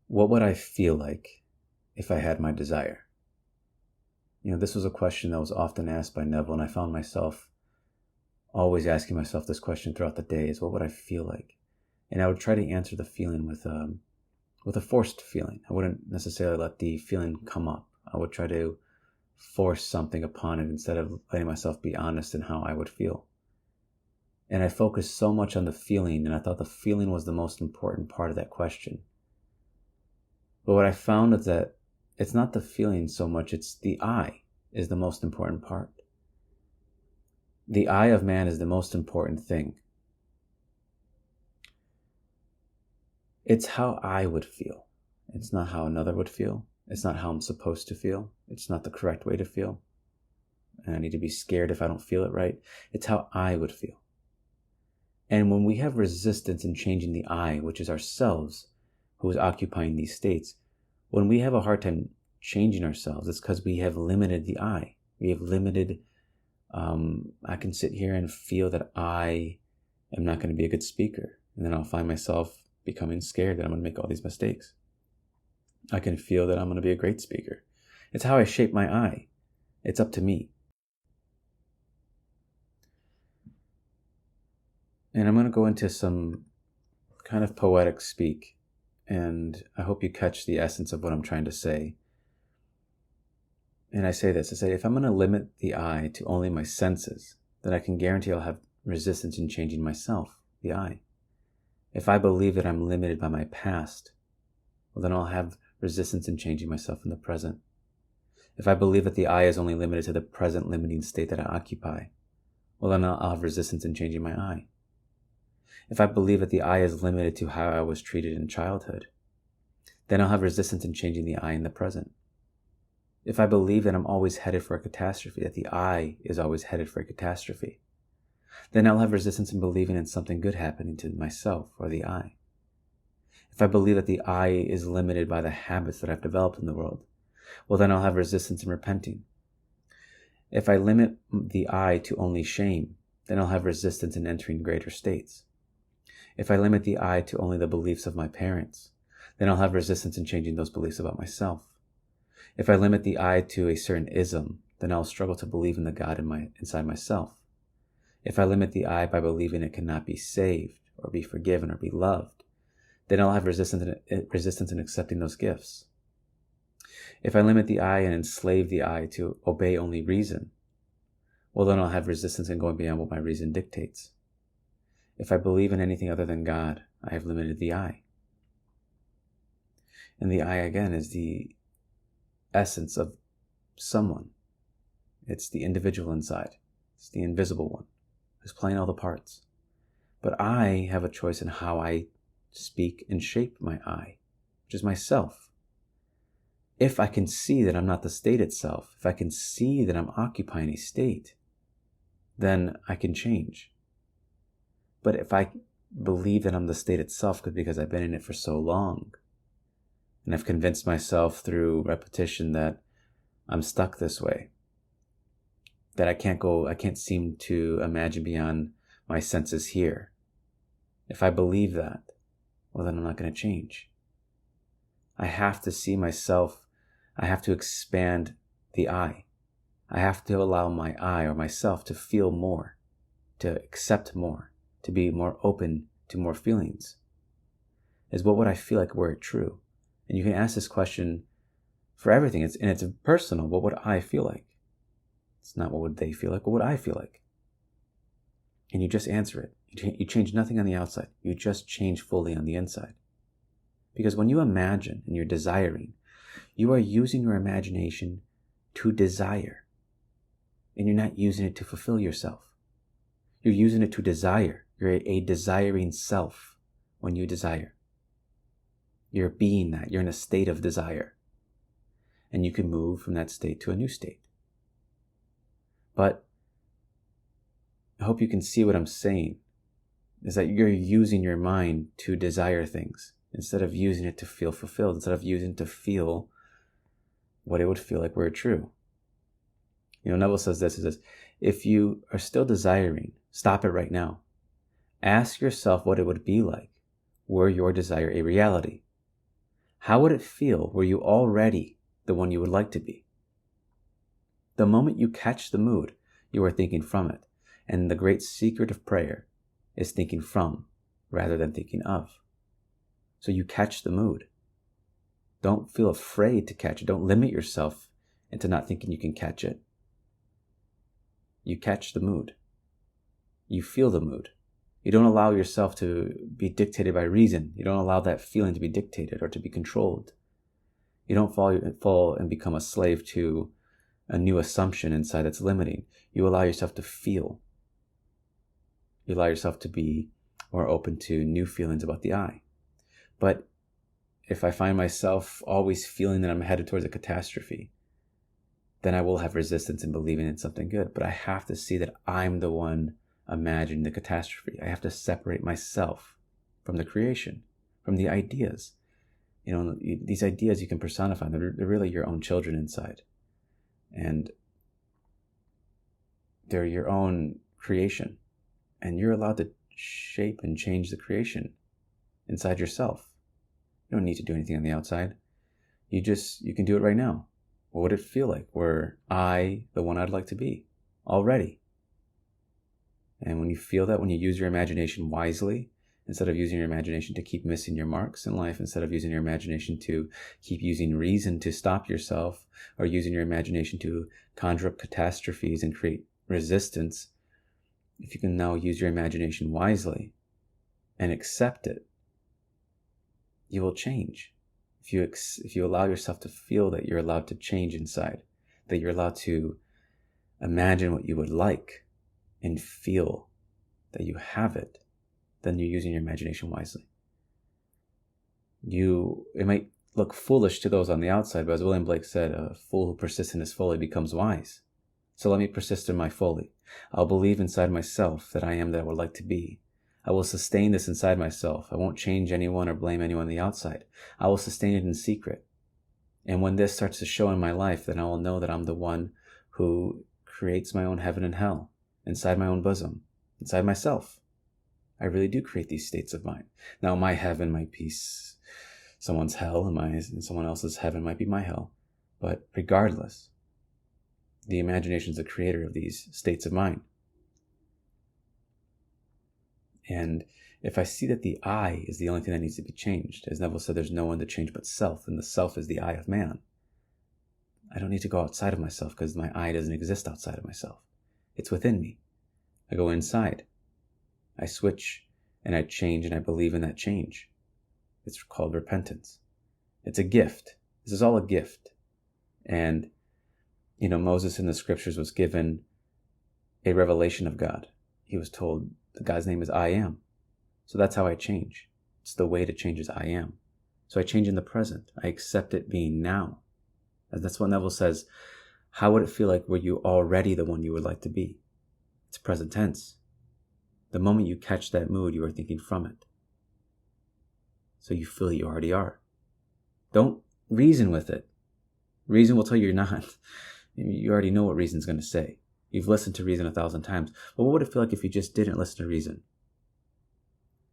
What would I feel like if I had my desire? This was a question that was often asked by Neville, and I found myself always asking myself this question throughout the day: is what would I feel like? And I would try to answer the feeling with a forced feeling. I wouldn't necessarily let the feeling come up. I would try to force something upon it instead of letting myself be honest in how I would feel. And I focused so much on the feeling, and I thought the feeling was the most important part of that question. But what I found is that it's not the feeling so much, it's the I is the most important part. The I of man is the most important thing. It's how I would feel. It's not how another would feel. It's not how I'm supposed to feel. It's not the correct way to feel. And I need to be scared if I don't feel it right. It's how I would feel. And when we have resistance in changing the I, which is ourselves, who is occupying these states, when we have a hard time changing ourselves, it's because we have limited the I. We have limited, I can sit here and feel that I am not going to be a good speaker. And then I'll find myself becoming scared that I'm going to make all these mistakes. I can feel that I'm going to be a great speaker. It's how I shape my I. It's up to me. And I'm going to go into some kind of poetic speak, and I hope you catch the essence of what I'm trying to say. And I say this, if I'm going to limit the I to only my senses, then I can guarantee I'll have resistance in changing myself, the I. If I believe that I'm limited by my past, well, then I'll have resistance in changing myself in the present. If I believe that the I is only limited to the present limiting state that I occupy, well, then I'll have resistance in changing my I. If I believe that the I is limited to how I was treated in childhood, then I'll have resistance in changing the I in the present. If I believe that I'm always headed for a catastrophe, that the I is always headed for a catastrophe, then I'll have resistance in believing in something good happening to myself or the I. If I believe that the I is limited by the habits that I've developed in the world, well, then I'll have resistance in repenting. If I limit the I to only shame, then I'll have resistance in entering greater states. If I limit the I to only the beliefs of my parents, then I'll have resistance in changing those beliefs about myself. If I limit the I to a certain ism, then I'll struggle to believe in the God inside myself. If I limit the I by believing it cannot be saved or be forgiven or be loved, then I'll have resistance in accepting those gifts. If I limit the I and enslave the I to obey only reason, well, then I'll have resistance in going beyond what my reason dictates. If I believe in anything other than God, I have limited the I. And the I, again, is the essence of someone. It's the individual inside. It's the invisible one who's playing all the parts. But I have a choice in how I speak and shape my I, which is myself. If I can see that I'm not the state itself, if I can see that I'm occupying a state, then I can change. But if I believe that I'm the state itself because I've been in it for so long, and I've convinced myself through repetition that I'm stuck this way, that I can't seem to imagine beyond my senses here. If I believe that, well, then I'm not going to change. I have to see myself. I have to expand the I. I have to allow my I or myself to feel more, to accept more, to be more open to more feelings. Is what would I feel like were it true? And you can ask this question for everything. It's personal. What would I feel like? It's not what would they feel like. What would I feel like? And you just answer it. You change nothing on the outside. You just change fully on the inside. Because when you imagine and you're desiring, you are using your imagination to desire. And you're not using it to fulfill yourself. You're using it to desire. You're a desiring self when you desire. You're being that. You're in a state of desire. And you can move from that state to a new state. But I hope you can see what I'm saying, is that you're using your mind to desire things instead of using it to feel fulfilled, instead of using it to feel what it would feel like were it true. Neville says this, he says, if you are still desiring, stop it right now. Ask yourself what it would be like were your desire a reality. How would it feel were you already the one you would like to be? The moment you catch the mood, you are thinking from it. And the great secret of prayer is thinking from rather than thinking of. So you catch the mood. Don't feel afraid to catch it. Don't limit yourself into not thinking you can catch it. You catch the mood. You feel the mood. You don't allow yourself to be dictated by reason. You don't allow that feeling to be dictated or to be controlled. You don't fall and become a slave to a new assumption inside that's limiting. You allow yourself to feel. You allow yourself to be more open to new feelings about the I. But if I find myself always feeling that I'm headed towards a catastrophe, then I will have resistance in believing in something good. But I have to see that I'm the one imagining the catastrophe. I have to separate myself from the creation, from the ideas. These ideas you can personify. They're really your own children inside. And they're your own creation. And you're allowed to shape and change the creation inside yourself. You don't need to do anything on the outside. You can do it right now. What would it feel like? Were I the one I'd like to be already? And when you feel that, when you use your imagination wisely, instead of using your imagination to keep missing your marks in life, instead of using your imagination to keep using reason to stop yourself, or using your imagination to conjure up catastrophes and create resistance, if you can now use your imagination wisely and accept it, you will change. If you allow yourself to feel that you're allowed to change inside, that you're allowed to imagine what you would like and feel that you have it, then you're using your imagination wisely. It might look foolish to those on the outside, but as William Blake said, a fool who persists in his folly becomes wise. So let me persist in my folly. I'll believe inside myself that I am that I would like to be. I will sustain this inside myself. I won't change anyone or blame anyone on the outside. I will sustain it in secret. And when this starts to show in my life, then I will know that I'm the one who creates my own heaven and hell inside my own bosom, inside myself. I really do create these states of mind. Now, my heaven might be someone's hell, and someone else's heaven might be my hell. But regardless, the imagination is the creator of these states of mind. And if I see that the I is the only thing that needs to be changed, as Neville said, there's no one to change but self, and the self is the I of man. I don't need to go outside of myself because my I doesn't exist outside of myself. It's within me. I go inside. I switch and I change and I believe in that change. It's called repentance. It's a gift. This is all a gift. And, Moses in the scriptures was given a revelation of God. He was told that God's name is I am. So that's how I change. It's the way to change is I am. So I change in the present. I accept it being now. And that's what Neville says. How would it feel like were you already the one you would like to be? It's present tense. The moment you catch that mood, you are thinking from it. So you feel you already are. Don't reason with it. Reason will tell you you're not. You already know what reason's going to say. You've listened to reason 1,000 times. But what would it feel like if you just didn't listen to reason?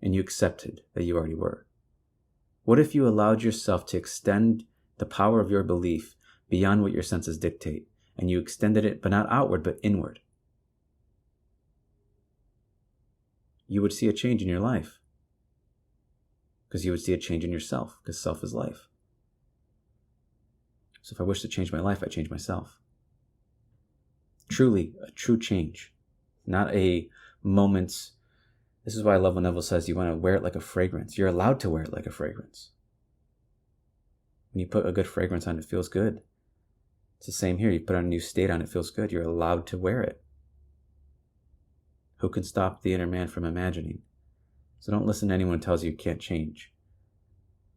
And you accepted that you already were? What if you allowed yourself to extend the power of your belief beyond what your senses dictate, and you extended it, but not outward, but inward? You would see a change in your life. Because you would see a change in yourself, because self is life. So if I wish to change my life, I change myself. Truly, a true change. Not a moment's. This is why I love when Neville says you want to wear it like a fragrance. You're allowed to wear it like a fragrance. When you put a good fragrance on, it feels good. It's the same here. You put on a new state on, it feels good. You're allowed to wear it. Who can stop the inner man from imagining? So don't listen to anyone who tells you you can't change.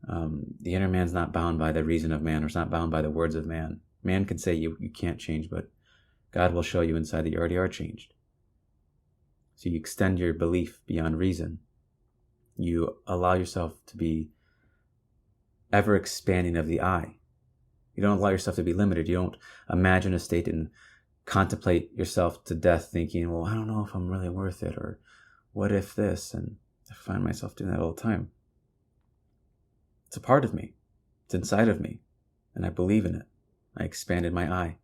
The inner man's not bound by the reason of man, or it's not bound by the words of man. Man can say you can't change, but God will show you inside that you already are changed. So you extend your belief beyond reason. You allow yourself to be ever expanding of the I. You don't allow yourself to be limited. You don't imagine a state and contemplate yourself to death thinking, well, I don't know if I'm really worth it, or what if this? And I find myself doing that all the time. It's a part of me. It's It's inside of me, and I believe in it. I expanded my eye,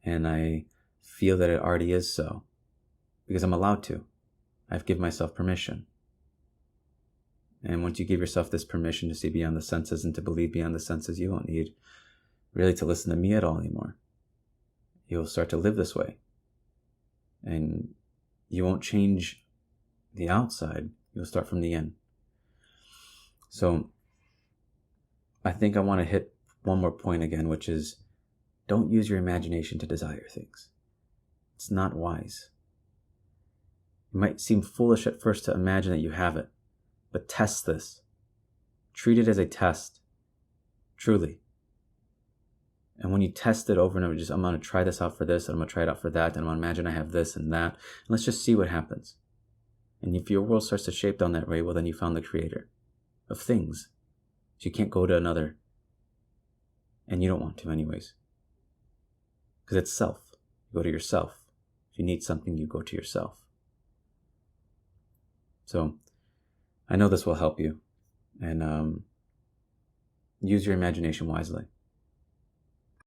and I feel that it already is so, because I'm allowed to. I've given myself permission. And once you give yourself this permission to see beyond the senses and to believe beyond the senses, you won't need really to listen to me at all anymore. You'll start to live this way. And you won't change the outside. You'll start from the in. So I think I want to hit one more point again, which is don't use your imagination to desire things. It's not wise. It might seem foolish at first to imagine that you have it, but test this. Treat it as a test, truly. And when you test it over and over, I'm going to try this out for this, and I'm going to try it out for that, and I'm going to imagine I have this and that, and let's just see what happens. And if your world starts to shape down that way, well, then you found the creator of things. So you can't go to another, and you don't want to anyways. Because it's self. You go to yourself. If you need something, you go to yourself. So I know this will help you, and use your imagination wisely.